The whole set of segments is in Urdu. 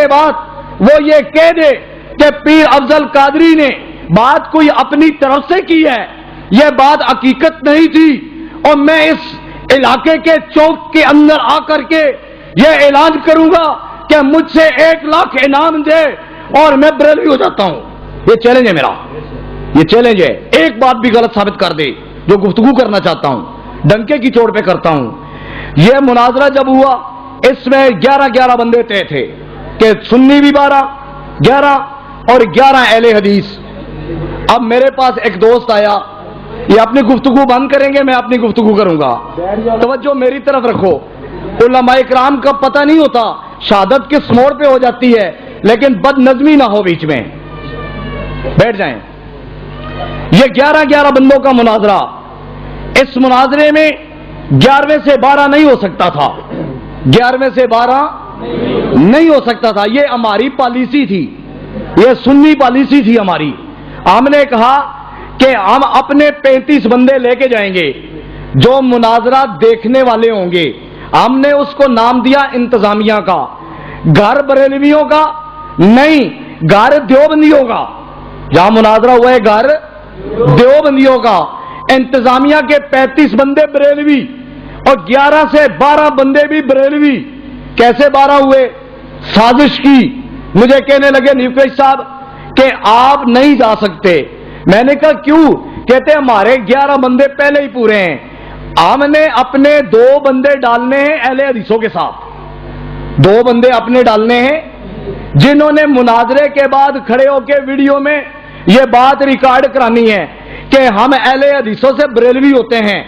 کے بعد وہ یہ کہہ دے کہ پیر افضل قادری نے بات کوئی اپنی طرف سے کی ہے، یہ بات حقیقت نہیں تھی، اور میں اس علاقے کے چوک کے اندر آ کر کے یہ اعلان کروں گا کہ مجھ سے 1 لاکھ انعام دے اور میں بریلوی ہو جاتا ہوں. یہ چیلنج ہے میرا، یہ چیلنج ہے. ایک بات بھی غلط ثابت کر دے جو گفتگو کرنا چاہتا ہوں، ڈنکے کی چوٹ پہ کرتا ہوں. یہ مناظرہ جب ہوا اس میں 11 بندے طے تھے کہ سنی بھی 11 اور 11 اہل حدیث. اب میرے پاس ایک دوست آیا، یہ اپنی گفتگو بند کریں گے، میں اپنی گفتگو کروں گا. توجہ میری طرف رکھو. علماء کرام کا پتہ نہیں ہوتا شہادت کس موڑ پہ ہو جاتی ہے، لیکن بد نظمی نہ ہو بیچ میں. بیٹھ جائیں. یہ 11 بندوں کا مناظرہ. اس مناظرے میں 11 سے 12 نہیں ہو سکتا تھا، 11 سے 12 نہیں ہو سکتا تھا. یہ ہماری پالیسی تھی، یہ سنی پالیسی تھی ہماری. ہم نے کہا کہ ہم اپنے 35 بندے لے کے جائیں گے جو مناظرہ دیکھنے والے ہوں گے. ہم نے اس کو نام دیا انتظامیہ کا. گھر بریلویوں کا نہیں، گھر دیوبندیوں کا. جہاں مناظرہ ہوا ہے گھر دیوبندیوں کا. انتظامیہ کے 35 بندے بریلوی اور 11 سے 12 بندے بھی بریلوی. کیسے 12 ہوئے؟ سازش کی. مجھے کہنے لگے نیوکیش صاحب کہ آپ نہیں جا سکتے. میں نے کہا کیوں؟ کہتے ہمارے 11 بندے پہلے ہی پورے ہیں، ہم نے اپنے 2 بندے ڈالنے ہیں اہل حدیثوں کے ساتھ. 2 بندے اپنے ڈالنے ہیں جنہوں نے مناظرے کے بعد کھڑے ہو کے ویڈیو میں یہ بات ریکارڈ کرانی ہے کہ ہم اہل حدیثوں سے بریلوی ہوتے ہیں.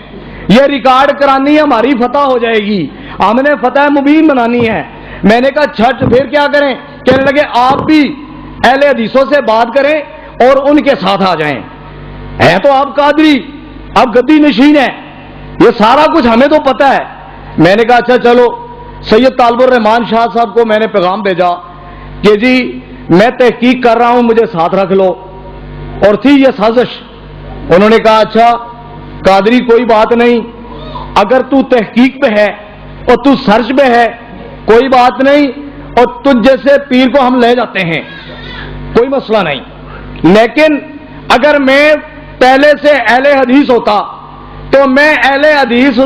یہ ریکارڈ کرانی ہے، ہماری فتح ہو جائے گی، ہم نے فتح مبین بنانی ہے. میں نے کہا چھٹ پھر کیا کریں؟ کہنے لگے آپ بھی اہل حدیثوں سے بات کریں اور ان کے ساتھ آ جائیں. ہے تو آپ قادری، آپ گدی نشین ہیں، یہ سارا کچھ ہمیں تو پتہ ہے. میں نے کہا اچھا چلو. سید طالب الرحمان شاہ صاحب کو میں نے پیغام بھیجا کہ جی میں تحقیق کر رہا ہوں، مجھے ساتھ رکھ لو. اور تھی یہ سازش. انہوں نے کہا اچھا قادری کوئی بات نہیں، اگر تو تحقیق پہ ہے اور تو سرچ پہ ہے کوئی بات نہیں، اور تجھ جیسے پیر کو ہم لے جاتے ہیں، کوئی مسئلہ نہیں. لیکن اگر میں پہلے سے اہل حدیث ہوتا تو میں اہل حدیث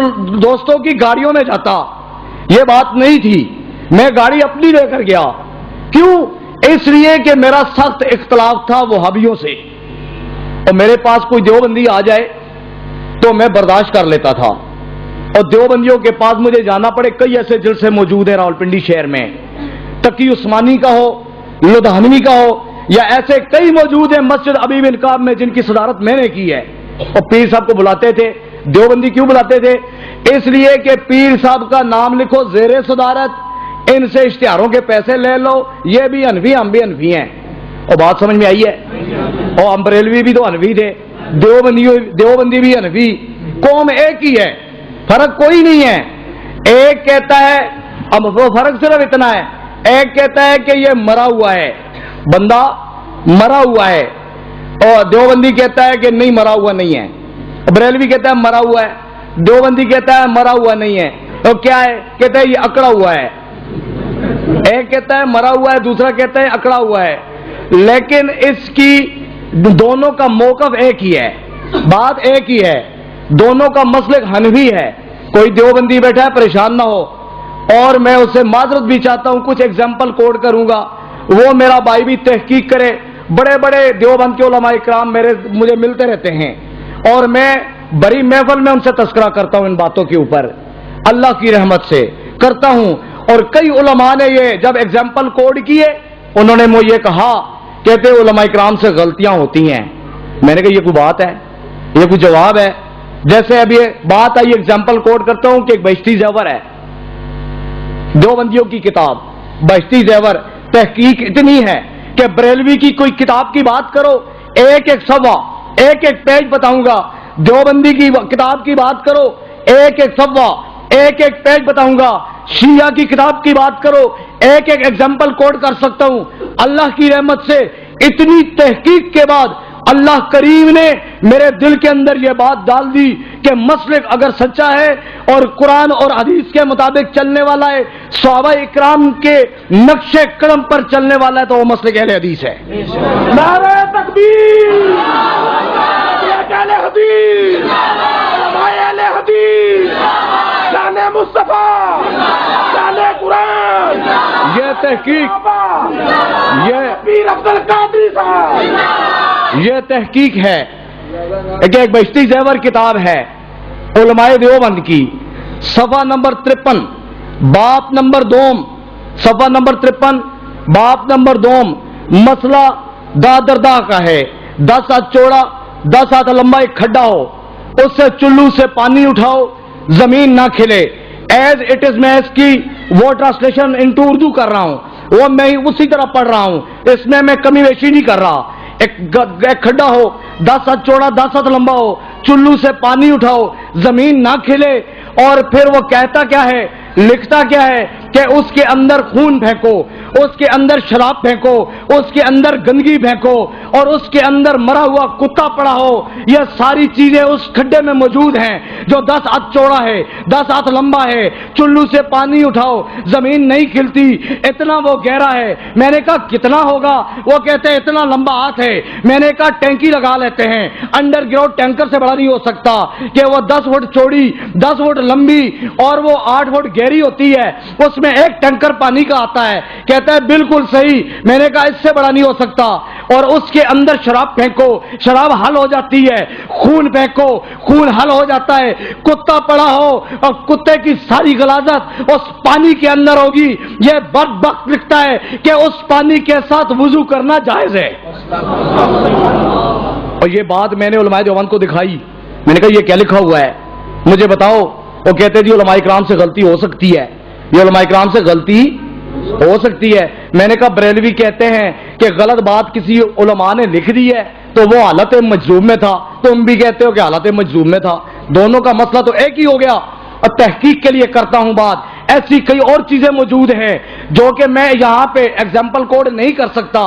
دوستوں کی گاڑیوں میں جاتا. یہ بات نہیں تھی، میں گاڑی اپنی لے کر گیا. کیوں؟ اس لیے کہ میرا سخت اختلاف تھا وہابیوں سے، اور میرے پاس کوئی دیوبندی آ جائے تو میں برداشت کر لیتا تھا. اور دیوبندیوں کے پاس مجھے جانا پڑے، کئی ایسے جلسے موجود ہیں راولپنڈی شہر میں، تقی عثمانی کا ہو، لدھانوی کا ہو، یا ایسے کئی موجود ہیں مسجد ابی بن کعب میں جن کی صدارت میں نے کی ہے. اور پیر صاحب کو بلاتے تھے. دیوبندی کیوں بلاتے تھے؟ اس لیے کہ پیر صاحب کا نام لکھو زیر صدارت، ان سے اشتہاروں کے پیسے لے لو، یہ بھی حنفی ہم بھی حنفی ہیں. اور بات سمجھ میں آئی ہے؟ اور ہم بریلوی بھی تو حنفی تھے، دیوبندی بھی حنفی، قوم ایک ہی ہے، فرق کوئی نہیں ہے. ایک کہتا ہے، اب وہ فرق صرف اتنا ہے، ایک کہتا ہے کہ یہ مرا ہوا ہے، بندہ مرا ہوا ہے، اور دیوبندی کہتا ہے کہ نہیں مرا ہوا نہیں ہے. بریلوی کہتا ہے مرا ہوا ہے، دیوبندی کہتا ہے مرا ہوا نہیں ہے. تو کیا ہے؟ کہتا ہے یہ اکڑا ہوا ہے. ایک کہتا ہے مرا ہوا ہے، دوسرا کہتا ہے اکڑا ہوا ہے. لیکن اس کی دونوں کا موقف ایک ہی ہے، بات ایک ہی ہے، دونوں کا مسلک حنفی ہے. کوئی دیوبندی بیٹھا ہے پریشان نہ ہو، اور میں اسے معذرت بھی چاہتا ہوں، کچھ ایگزامپل کوٹ کروں گا، وہ میرا بھائی بھی تحقیق کرے. بڑے بڑے دیوبند کے علماء اکرام مجھے ملتے رہتے ہیں، اور میں بڑی محفل میں ان سے تذکرہ کرتا ہوں، ان باتوں کے اوپر اللہ کی رحمت سے کرتا ہوں. اور کئی علماء نے یہ جب ایگزامپل کوڈ کیے، انہوں نے مجھے یہ کہا، کہتے علماء اکرام سے غلطیاں ہوتی ہیں. میں نے کہا یہ کوئی بات ہے، یہ کوئی جواب ہے؟ جیسے اب یہ بات آئی، ایگزامپل کوڈ کرتا ہوں کہ ایک بہشتی زیور ہے، دیوبندیوں کی کتاب بہشتی زیور. تحقیق اتنی ہے کہ بریلوی کی کوئی کتاب کی بات کرو، ایک ایک صفحہ، ایک ایک پیج بتاؤں گا. دیوبندی کی کتاب کی بات کرو، ایک ایک صفحہ، ایک ایک پیج بتاؤں گا. شیعہ کی کتاب کی بات کرو، ایک ایک ایگزامپل کوٹ کر سکتا ہوں. اللہ کی رحمت سے اتنی تحقیق کے بعد اللہ کریم نے میرے دل کے اندر یہ بات ڈال دی کہ مسلک اگر سچا ہے اور قرآن اور حدیث کے مطابق چلنے والا ہے، صحابہ اکرام کے نقش قدم پر چلنے والا ہے، تو وہ مسلک اہل حدیث ہے۔ نعرہ تکبیر، اہل حدیث، علماء اہل حدیث، شان مصطفیٰ، شان قرآن، یہ تحقیق، یہ پیر افضل قادری صاحب، یہ تحقیق ہے کہ ایک بہشتی زیور کتاب ہے علماء دیوبند کی، صفحہ نمبر 53 باب نمبر 2، صفحہ نمبر 53 باب نمبر 2، مسئلہ دادردہ کا ہے، 10 ہاتھ چوڑا 10 ہاتھ لمبا ایک کھڈا ہو، اس سے چلو سے پانی اٹھاؤ، زمین نہ کھلے۔ ایز اٹ از، میں اس کی وہ ٹرانسلیشن انٹو اردو کر رہا ہوں، وہ میں اسی طرح پڑھ رہا ہوں، اس میں کمی بیشی نہیں کر رہا۔ ایک کھڈا ہو 10 ہاتھ چوڑا 10 ہاتھ لمبا ہو، چلو سے پانی اٹھاؤ، زمین نہ کھلے، اور پھر وہ کہتا کیا ہے، لکھتا کیا ہے کہ اس کے اندر خون پھینکو، اس کے اندر شراب پھینکو، اس کے اندر گندگی پھینکو، اور اس کے اندر مرا ہوا کتا پڑا ہو، یہ ساری چیزیں اس کھڈے میں موجود ہیں جو 10 ہاتھ چوڑا ہے 10 ہاتھ لمبا ہے، چلو سے پانی اٹھاؤ، زمین نہیں کھلتی، اتنا وہ گہرا ہے۔ میں نے کہا کتنا ہوگا؟ وہ کہتے ہیں اتنا لمبا ہاتھ ہے۔ میں نے کہا ٹینکی لگا لیتے ہیں، انڈر گراؤنڈ ٹینکر سے بڑا نہیں ہو سکتا کہ وہ 10 فٹ چوڑی 10 فٹ لمبی اور وہ 8 فٹ گہری ہوتی ہے، اس میں ایک ٹینکر پانی کا آتا ہے۔ کہتا ہے بالکل صحیح۔ میں نے کہا اس سے بڑا نہیں ہو سکتا، اور اس کے اندر شراب پھینکو، شراب حل ہو جاتی ہے، خون پھینکو، خون حل ہو جاتا ہے، کتا پڑا ہو اور کتے کی ساری غلاظت اس پانی کے اندر ہوگی۔ یہ بدبخت لکھتا ہے کہ اس پانی کے ساتھ وضو کرنا جائز ہے۔ اور یہ بات میں نے علماء دیوبند کو دکھائی، میں نے کہا یہ کیا لکھا ہوا ہے، مجھے بتاؤ۔ وہ کہتے جی علماء اکرام سے غلطی ہو سکتی ہے، یہ علماء اکرام سے غلطی ہو سکتی ہے۔ میں نے کہا بریلوی کہتے ہیں کہ غلط بات کسی علماء نے لکھ دی ہے تو وہ حالت مجذوب میں تھا، تم بھی کہتے ہو کہ حالت مجذوب میں تھا، دونوں کا مسئلہ تو ایک ہی ہو گیا۔ اور تحقیق کے لیے کرتا ہوں بات، ایسی کئی اور چیزیں موجود ہیں جو کہ میں یہاں پہ ایگزامپل کوڈ نہیں کر سکتا،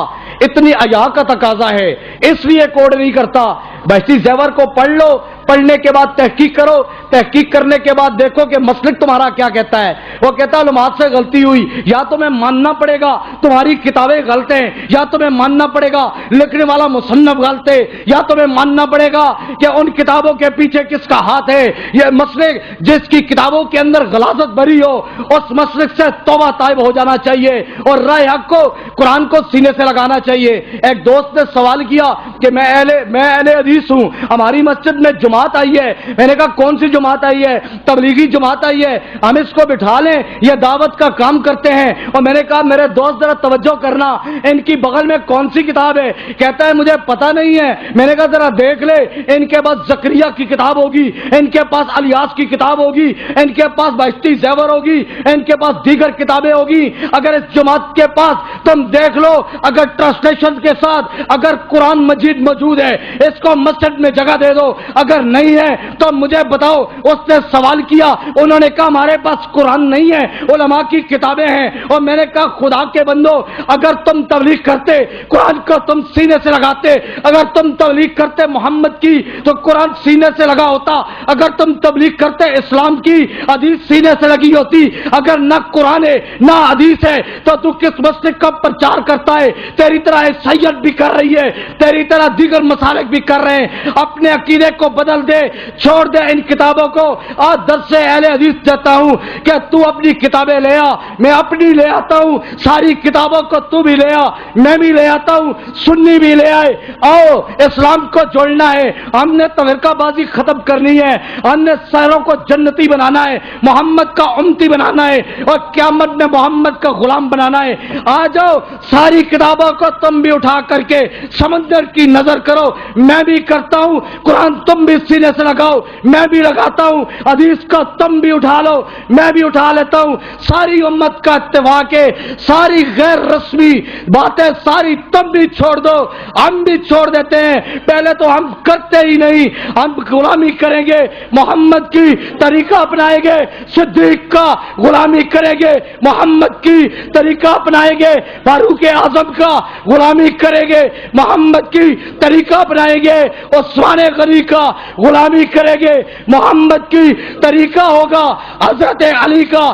اتنی حیا کا تقاضا ہے، اس لیے کوڈ نہیں کرتا۔ بہشتی زیور کو پڑھ لو، پڑھنے کے بعد تحقیق کرو، تحقیق کرنے کے بعد دیکھو کہ مسلک تمہارا کیا کہتا ہے۔ وہ کہتا ہے علماء سے غلطی ہوئی، یا تمہیں ماننا پڑے گا تمہاری کتابیں غلط ہیں، یا تمہیں ماننا پڑے گا لکھنے والا مصنف غلط ہے، یا تمہیں ماننا پڑے گا کہ ان کتابوں کے پیچھے کس کا ہاتھ ہے۔ یہ مسلک جس کی کتابوں کے اندر غلاظت بھری ہو، اس مسلک سے توبہ طائب ہو جانا چاہیے اور رائے حق کو، قرآن کو سینے سے لگانا چاہیے۔ ایک دوست نے سوال کیا کہ میں اہل حدیث ہوں، ہماری مسجد میں جماعت آئی ہے۔ میں نے کہا کون سی جماعت آئی ہے؟ تبلیغی جماعت آئی ہے، ہم اس کو بٹھا لیں، یہ دعوت کا کام کرتے ہیں۔ اور میں نے کہا میرے دوست ذرا توجہ کرنا، ان کی بغل میں کون سی کتاب ہے؟ کہتا ہے مجھے پتہ نہیں ہے۔ میں نے کہا ذرا دیکھ لے، ان کے پاس زکریا کی کتاب ہوگی، ان کے پاس الیاس کی کتاب ہوگی، ان کے پاس بہشتی زیور ہوگی، ان کے پاس دیگر کتابیں ہوگی۔ اگر اس جماعت کے پاس تم دیکھ لو، اگر ٹرانسلیشن کے ساتھ اگر قرآن مجید موجود ہے، اس کو مسجد میں جگہ دے دو، اگر نہیں ہے تو مجھے بتاؤ۔ اس نے سوال کیا، انہوں نے کہا ہمارے پاس قرآن نہیں ہے، علماء کی کتابیں ہیں۔ اور میں نے کہا خدا کے بندو، اگر تم تبلیغ کرتے، قرآن کو تم سینے سے لگاتے، اگر تم تبلیغ کرتے محمد کی تو قرآن سینے سے لگا ہوتا، اگر تم تبلیغ کرتے اسلام کی حدیث سینے سے لگی ہوتی۔ اگر نہ قرآن ہے نہ حدیث ہے تو تو کس مسلک کا پرچار کرتا ہے؟ تیری طرح سید بھی کر رہی ہے، تیری طرح دیگر مسالک بھی کر رہے ہیں۔ اپنے عقیدے کو بدل دے، چھوڑ دے ان کتابوں کو۔ آج درس اہل حدیث دیتا ہوں کہ تو اپنی کتابیں لے آ، میں اپنی لے آتا ہوں، ساری کتابوں کو تو بھی لے آ، میں بھی لے آتا ہوں، سنی بھی لے آئے۔ آؤ اسلام کو جوڑنا ہے، ہم نے تفرقہ بازی ختم کرنی ہے، ہم نے ساروں کو جنتی بنانا ہے، محمد کا امتی بنانا ہے اور قیامت میں محمد کا غلام بنانا ہے۔ آ جاؤ، ساری کتابوں کو تم بھی اٹھا کر کے سمندر کی نظر کرو، میں بھی کرتا ہوں، قرآن تم بھی سینے سے لگاؤ، میں بھی لگاتا ہوں، حدیث کا تم بھی اٹھا لو، میں بھی اٹھا لیتا ہوں۔ ساری امت کا اتفاق ہے، ساری غیر رسمی باتیں ساری تم بھی چھوڑ دو، ہم بھی چھوڑ دیتے ہیں۔ پہلے تو ہم کرتے ہی نہیں، ہم غلامی کریں گے، محمد کی طریقہ اپنائیں گے، صدیق کا غلامی کریں گے، محمد کی طریقہ اپنائیں گے، فاروق اعظم کا غلامی کریں گے، محمد کی طریقہ اپنائیں گے، عثمان غنی کا غلامی کریں گے، محمد کی طریقہ ہوگا، حضرت علی کا